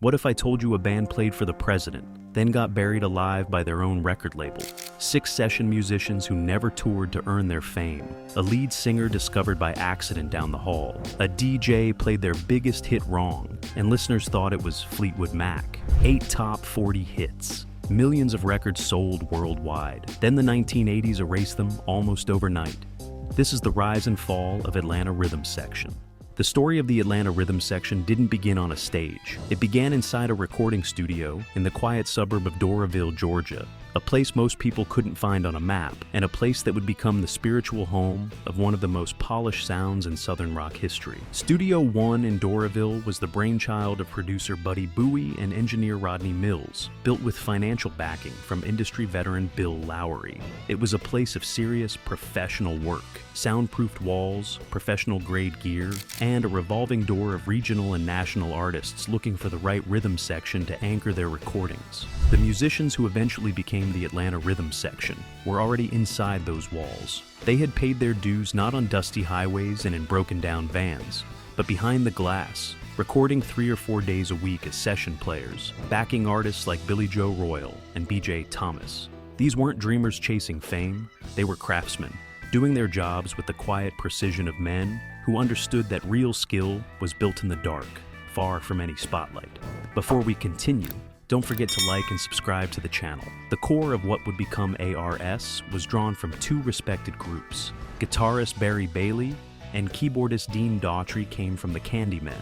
What if I told you a band played for the president, then got buried alive by their own record label? 6 session musicians who never toured to earn their fame. A lead singer discovered by accident down the hall. A DJ played their biggest hit wrong, and listeners thought it was Fleetwood Mac. 8 top 40 hits. Millions of records sold worldwide. Then the 1980s erased them almost overnight. This is the rise and fall of Atlanta Rhythm Section. The story of the Atlanta Rhythm Section didn't begin on a stage. It began inside a recording studio in the quiet suburb of Doraville, Georgia, a place most people couldn't find on a map, and a place that would become the spiritual home of one of the most polished sounds in Southern rock history. Studio 1 in Doraville was the brainchild of producer Buddy Bowie and engineer Rodney Mills, built with financial backing from industry veteran Bill Lowry. It was a place of serious, professional work, soundproofed walls, professional-grade gear, and a revolving door of regional and national artists looking for the right rhythm section to anchor their recordings. The musicians who eventually became the Atlanta Rhythm Section were already inside those walls. They had paid their dues not on dusty highways and in broken-down vans, but behind the glass, recording 3 or 4 days a week as session players, backing artists like Billy Joe Royal and B.J. Thomas. These weren't dreamers chasing fame, they were craftsmen, doing their jobs with the quiet precision of men who understood that real skill was built in the dark, far from any spotlight. Before we continue, don't forget to like and subscribe to the channel. The core of what would become ARS was drawn from 2 respected groups. Guitarist Barry Bailey and keyboardist Dean Daughtry came from the Candymen,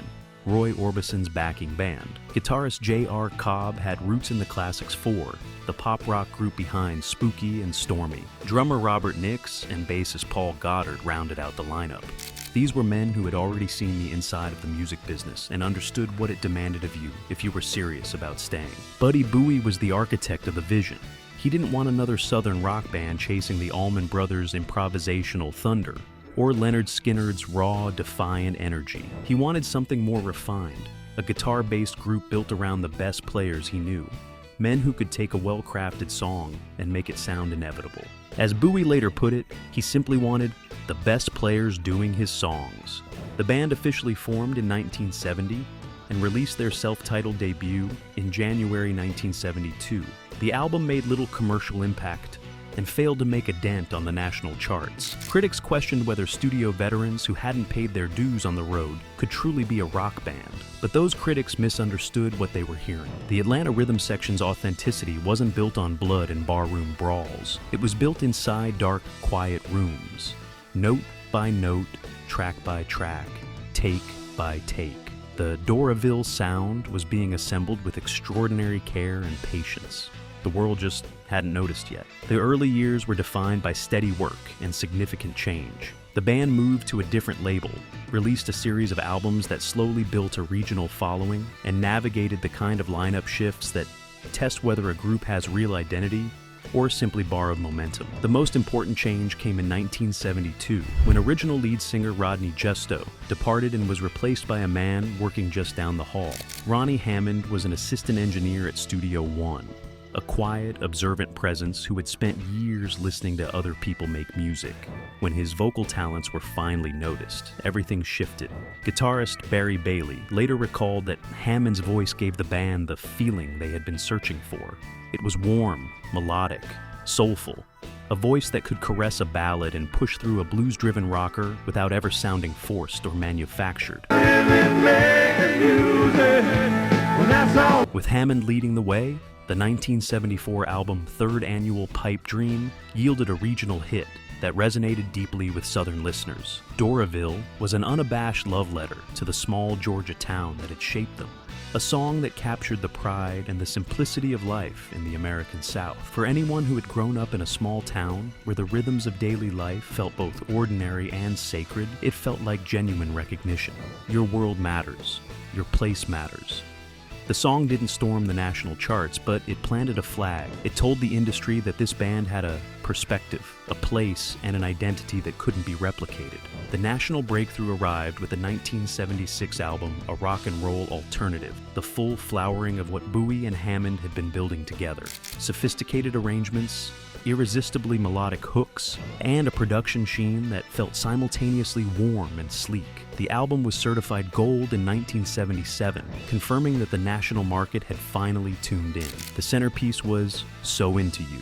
Roy Orbison's backing band. Guitarist J.R. Cobb had roots in the Classics 4, the pop rock group behind Spooky and Stormy. Drummer Robert Nix and bassist Paul Goddard rounded out the lineup. These were men who had already seen the inside of the music business and understood what it demanded of you if you were serious about staying. Buddy Bowie was the architect of the vision. He didn't want another Southern rock band chasing the Allman Brothers' improvisational thunder, or Leonard Skinner's raw, defiant energy. He wanted something more refined, a guitar-based group built around the best players he knew. Men who could take a well-crafted song and make it sound inevitable. As Bowie later put it, he simply wanted the best players doing his songs. The band officially formed in 1970 and released their self-titled debut in January 1972. The album made little commercial impact and failed to make a dent on the national charts. Critics questioned whether studio veterans who hadn't paid their dues on the road could truly be a rock band, but those critics misunderstood what they were hearing. The Atlanta Rhythm Section's authenticity wasn't built on blood and barroom brawls. It was built inside dark, quiet rooms, note by note, track by track, take by take. The Doraville sound was being assembled with extraordinary care and patience. The world just hadn't noticed yet. The early years were defined by steady work and significant change. The band moved to a different label, released a series of albums that slowly built a regional following, and navigated the kind of lineup shifts that test whether a group has real identity or simply borrowed momentum. The most important change came in 1972, when original lead singer Rodney Justo departed and was replaced by a man working just down the hall. Ronnie Hammond was an assistant engineer at Studio 1. A quiet, observant presence who had spent years listening to other people make music. When his vocal talents were finally noticed, everything shifted. Guitarist Barry Bailey later recalled that Hammond's voice gave the band the feeling they had been searching for. It was warm, melodic, soulful, a voice that could caress a ballad and push through a blues-driven rocker withaut ever sounding forced or manufactured. With Hammond leading the way, the 1974 album Third Annual Pipe Dream yielded a regional hit that resonated deeply with Southern listeners. Doraville was an unabashed love letter to the small Georgia town that had shaped them, a song that captured the pride and the simplicity of life in the American South. For anyone who had grown up in a small town where the rhythms of daily life felt both ordinary and sacred, it felt like genuine recognition. Your world matters. Your place matters. The song didn't storm the national charts, but it planted a flag. It told the industry that this band had a perspective, a place, and an identity that couldn't be replicated. The national breakthrough arrived with the 1976 album A Rock and Roll Alternative, the full flowering of what Bowie and Hammond had been building together. Sophisticated arrangements, irresistibly melodic hooks, and a production sheen that felt simultaneously warm and sleek. The album was certified gold in 1977, confirming that the national market had finally tuned in. The centerpiece was So Into You,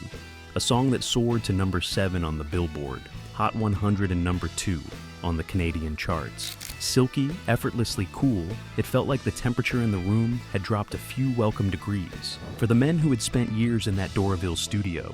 a song that soared to number 7 on the Billboard, Hot 100 and number 2 on the Canadian charts. Silky, effortlessly cool, it felt like the temperature in the room had dropped a few welcome degrees. For the men who had spent years in that Doraville studio,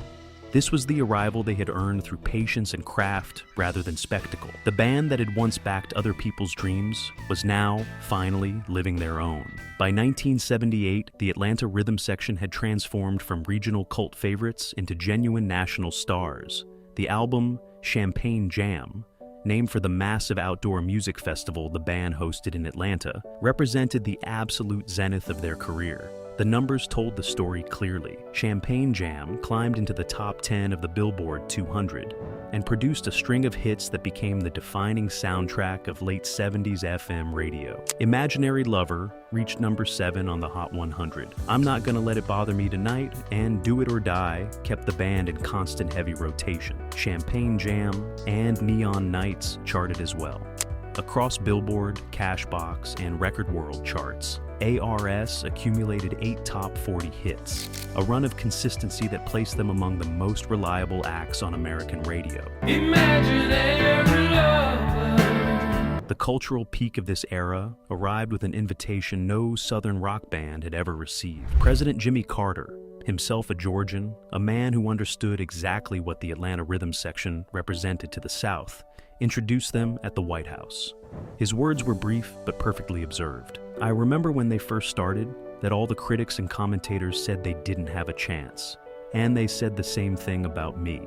this was the arrival they had earned through patience and craft rather than spectacle. The band that had once backed other people's dreams was now, finally, living their own. By 1978, the Atlanta rhythm section had transformed from regional cult favorites into genuine national stars. The album, Champagne Jam, named for the massive outdoor music festival the band hosted in Atlanta, represented the absolute zenith of their career. The numbers told the story clearly. Champagne Jam climbed into the top 10 of the Billboard 200 and produced a string of hits that became the defining soundtrack of late 70s FM radio. Imaginary Lover reached number 7 on the Hot 100. I'm Not Gonna Let It Bother Me Tonight and Do It or Die kept the band in constant heavy rotation. Champagne Jam and Neon Nights charted as well. Across Billboard, Cashbox, and Record World charts, ARS accumulated 8 top 40 hits, a run of consistency that placed them among the most reliable acts on American radio. Imaginary Lover. The cultural peak of this era arrived with an invitation no Southern rock band had ever received. President Jimmy Carter, himself a Georgian, a man who understood exactly what the Atlanta rhythm section represented to the South, introduced them at the White House. His words were brief but perfectly observed. I remember when they first started that all the critics and commentators said they didn't have a chance, and they said the same thing about me.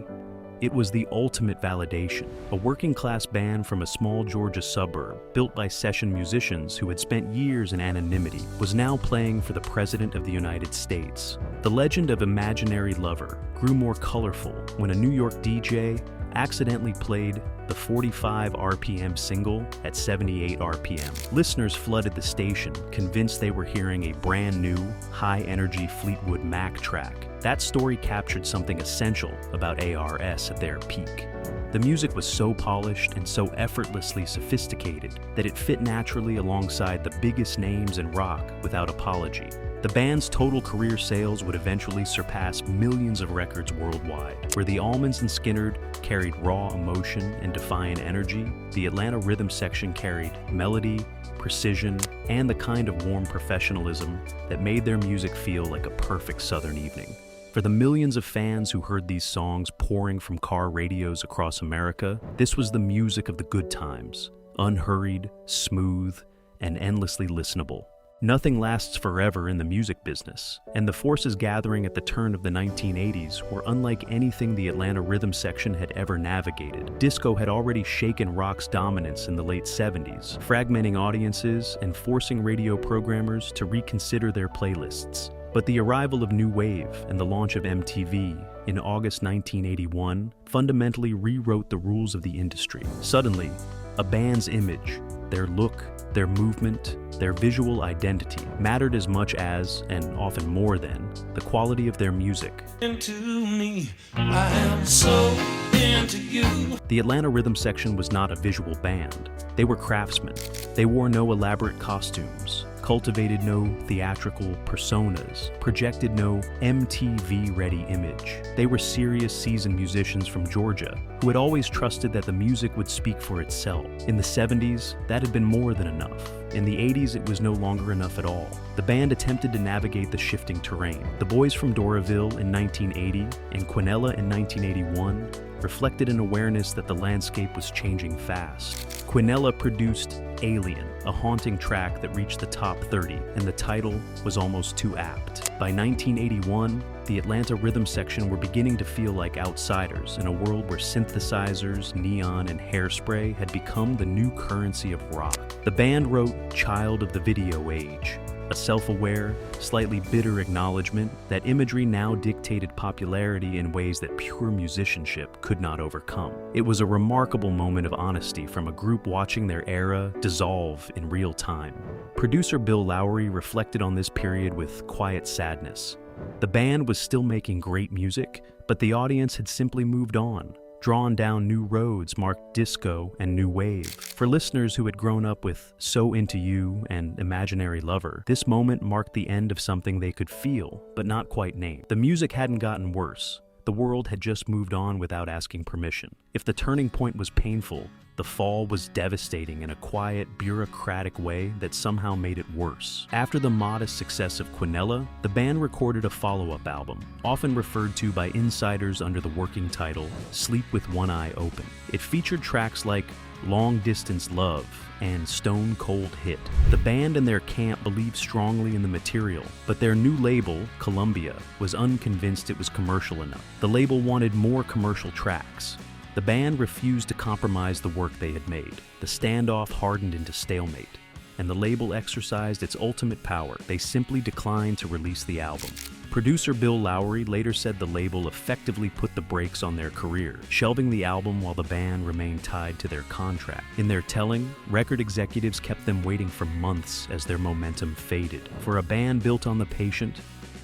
It was the ultimate validation. A working-class band from a small Georgia suburb, built by session musicians who had spent years in anonymity, was now playing for the President of the United States. The legend of Imaginary Lover grew more colorful when a New York DJ accidentally played the 45 RPM single at 78 RPM. Listeners flooded the station, convinced they were hearing a brand new, high-energy Fleetwood Mac track. That story captured something essential about ARS at their peak. The music was so polished and so effortlessly sophisticated that it fit naturally alongside the biggest names in rock without apology. The band's total career sales would eventually surpass millions of records worldwide. Where the Allmans and Skynyrd carried raw emotion and defiant energy, the Atlanta rhythm section carried melody, precision, and the kind of warm professionalism that made their music feel like a perfect Southern evening. For the millions of fans who heard these songs pouring from car radios across America, this was the music of the good times, unhurried, smooth, and endlessly listenable. Nothing lasts forever in the music business, and the forces gathering at the turn of the 1980s were unlike anything the Atlanta rhythm section had ever navigated. Disco had already shaken rock's dominance in the late 70s, fragmenting audiences and forcing radio programmers to reconsider their playlists. But the arrival of New Wave and the launch of MTV in August 1981 fundamentally rewrote the rules of the industry. Suddenly, a band's image, their look, their movement, their visual identity mattered as much as, and often more than, the quality of their music. Into me, I am so into you. The Atlanta rhythm section was not a visual band. They were craftsmen. They wore no elaborate costumes, cultivated no theatrical personas, projected no MTV-ready image. They were serious, seasoned musicians from Georgia who had always trusted that the music would speak for itself. In the 70s, that had been more than enough. In the 80s, it was no longer enough at all. The band attempted to navigate the shifting terrain. The boys from Doraville in 1980 and Quinella in 1981 reflected an awareness that the landscape was changing fast. Quinella produced Alien, a haunting track that reached the top 30, and the title was almost too apt. By 1981, the Atlanta rhythm section were beginning to feel like outsiders in a world where synthesizers, neon, and hairspray had become the new currency of rock. The band wrote Child of the Video Age, a self-aware, slightly bitter acknowledgement that imagery now dictated popularity in ways that pure musicianship could not overcome. It was a remarkable moment of honesty from a group watching their era dissolve in real time. Producer Bill Lowry reflected on this period with quiet sadness. The band was still making great music, but the audience had simply moved on. Drawn Down New Roads marked disco and new wave. For listeners who had grown up with So Into You and Imaginary Lover, this moment marked the end of something they could feel, but not quite name. The music hadn't gotten worse. The world had just moved on without asking permission. If the turning point was painful, the fall was devastating in a quiet, bureaucratic way that somehow made it worse. After the modest success of Quinella, the band recorded a follow-up album, often referred to by insiders under the working title Sleep with One Eye Open. It featured tracks like Long Distance Love and Stone Cold Hit. The band and their camp believed strongly in the material, but their new label, Columbia, was unconvinced it was commercial enough. The label wanted more commercial tracks. The band refused to compromise the work they had made. The standoff hardened into stalemate, and the label exercised its ultimate power. They simply declined to release the album. Producer Bill Lowry later said the label effectively put the brakes on their career, shelving the album while the band remained tied to their contract. In their telling, record executives kept them waiting for months as their momentum faded. For a band built on the patient,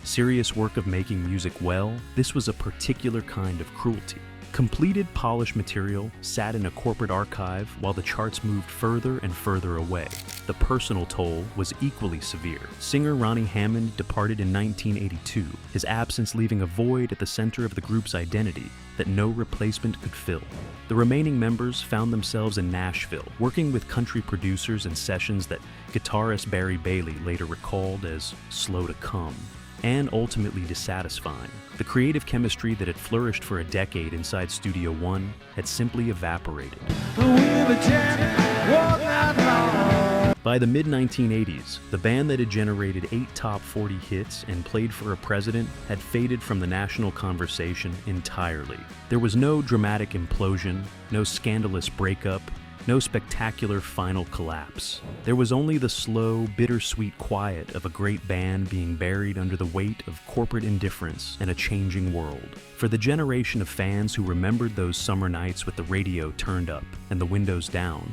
serious work of making music well, this was a particular kind of cruelty. Completed, polished material sat in a corporate archive while the charts moved further and further away. The personal toll was equally severe. Singer Ronnie Hammond departed in 1982, his absence leaving a void at the center of the group's identity that no replacement could fill. The remaining members found themselves in Nashville, working with country producers in sessions that guitarist Barry Bailey later recalled as slow to come, and ultimately dissatisfying. The creative chemistry that had flourished for a decade inside Studio One had simply evaporated. By the mid-1980s, the band that had generated 8 top 40 hits and played for a president had faded from the national conversation entirely. There was no dramatic implosion, no scandalous breakup, no spectacular final collapse. There was only the slow, bittersweet quiet of a great band being buried under the weight of corporate indifference and a changing world. For the generation of fans who remembered those summer nights with the radio turned up and the windows down,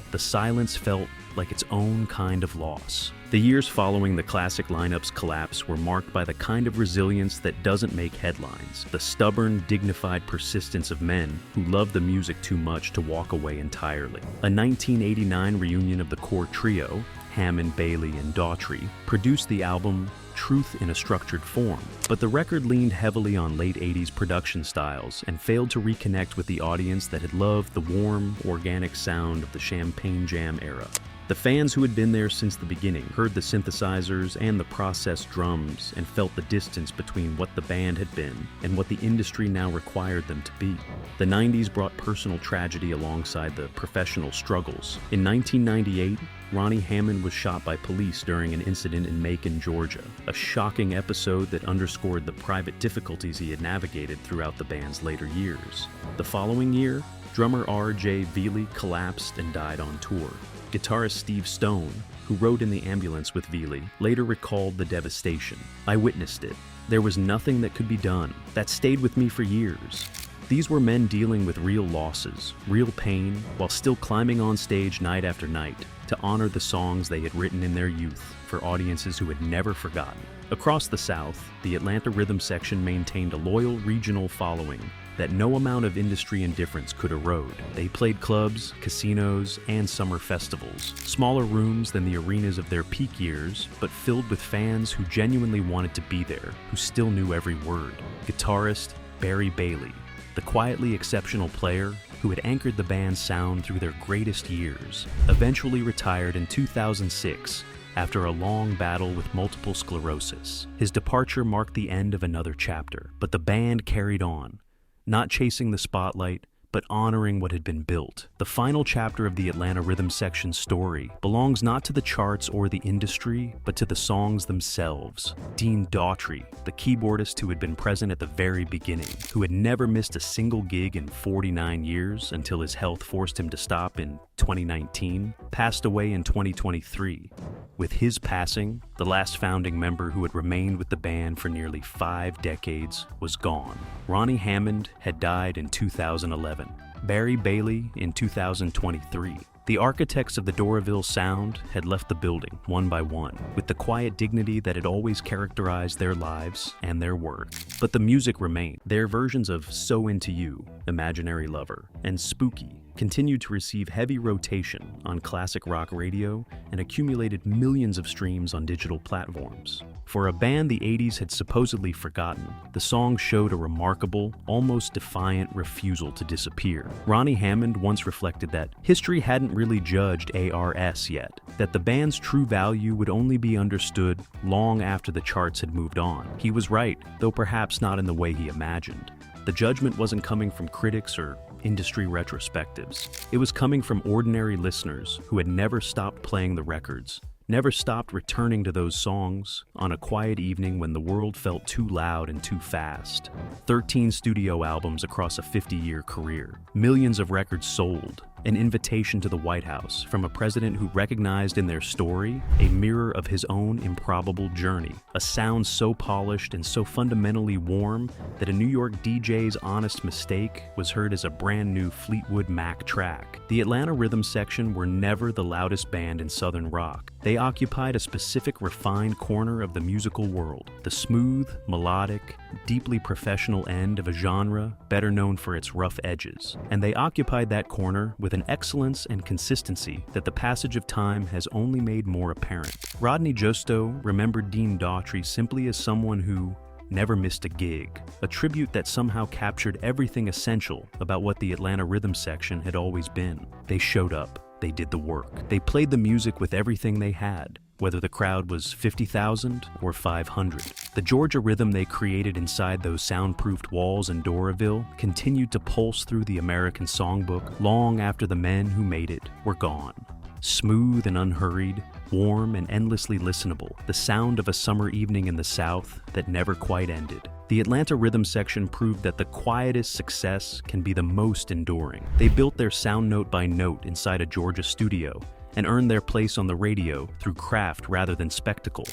the silence felt like its own kind of loss. The years following the classic lineup's collapse were marked by the kind of resilience that doesn't make headlines, the stubborn, dignified persistence of men who loved the music too much to walk away entirely. A 1989 reunion of the core trio, Hammond, Bailey, and Daughtry, produced the album Truth in a Structured Form, but the record leaned heavily on late 80s production styles and failed to reconnect with the audience that had loved the warm, organic sound of the Champagne Jam era. The fans who had been there since the beginning heard the synthesizers and the processed drums and felt the distance between what the band had been and what the industry now required them to be. The 90s brought personal tragedy alongside the professional struggles. In 1998, Ronnie Hammond was shot by police during an incident in Macon, Georgia, a shocking episode that underscored the private difficulties he had navigated throughout the band's later years. The following year, drummer R.J. Veely collapsed and died on tour. Guitarist Steve Stone, who rode in the ambulance with Veely, later recalled the devastation. "I witnessed it. There was nothing that could be done. That stayed with me for years." These were men dealing with real losses, real pain, while still climbing on stage night after night to honor the songs they had written in their youth for audiences who had never forgotten. Across the South, the Atlanta rhythm section maintained a loyal regional following that no amount of industry indifference could erode. They played clubs, casinos, and summer festivals, smaller rooms than the arenas of their peak years, but filled with fans who genuinely wanted to be there, who still knew every word. Guitarist Barry Bailey, the quietly exceptional player who had anchored the band's sound through their greatest years, eventually retired in 2006 after a long battle with multiple sclerosis. His departure marked the end of another chapter, but the band carried on, not chasing the spotlight, but honoring what had been built. The final chapter of the Atlanta Rhythm Section's story belongs not to the charts or the industry, but to the songs themselves. Dean Daughtry, the keyboardist who had been present at the very beginning, who had never missed a single gig in 49 years until his health forced him to stop in 2019, passed away in 2023. With his passing, the last founding member who had remained with the band for nearly 5 decades was gone. Ronnie Hammond had died in 2011, Barry Bailey in 2023, The architects of the Doraville sound had left the building one by one, with the quiet dignity that had always characterized their lives and their work. But the music remained. Their versions of So Into You, Imaginary Lover, and Spooky continued to receive heavy rotation on classic rock radio and accumulated millions of streams on digital platforms. For a band the 80s had supposedly forgotten, the song showed a remarkable, almost defiant refusal to disappear. Ronnie Hammond once reflected that history hadn't really judged ARS yet, that the band's true value would only be understood long after the charts had moved on. He was right, though perhaps not in the way he imagined. The judgment wasn't coming from critics or industry retrospectives. It was coming from ordinary listeners who had never stopped playing the records, never stopped returning to those songs on a quiet evening when the world felt too loud and too fast. 13 studio albums across a 50-year career, millions of records sold, an invitation to the White House from a president who recognized in their story a mirror of his own improbable journey, a sound so polished and so fundamentally warm that a New York DJ's honest mistake was heard as a brand new Fleetwood Mac track. The Atlanta Rhythm Section were never the loudest band in Southern rock. They occupied a specific refined corner of the musical world, the smooth, melodic, deeply professional end of a genre better known for its rough edges. And they occupied that corner with an excellence and consistency that the passage of time has only made more apparent. Rodney Justo remembered Dean Daughtry simply as someone who never missed a gig, a tribute that somehow captured everything essential about what the Atlanta Rhythm Section had always been. They showed up. They did the work. They played the music with everything they had, whether the crowd was 50,000 or 500. The Georgia rhythm they created inside those soundproofed walls in Doraville continued to pulse through the American songbook long after the men who made it were gone. Smooth and unhurried, warm and endlessly listenable, the sound of a summer evening in the South that never quite ended. The Atlanta Rhythm Section proved that the quietest success can be the most enduring. They built their sound note by note inside a Georgia studio and earned their place on the radio through craft rather than spectacle.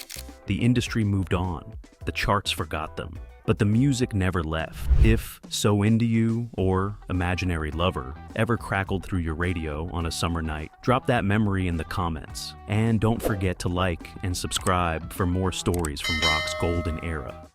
The industry moved on. The charts forgot them. But the music never left. If So Into You or Imaginary Lover ever crackled through your radio on a summer night, drop that memory in the comments. And don't forget to like and subscribe for more stories from rock's golden era.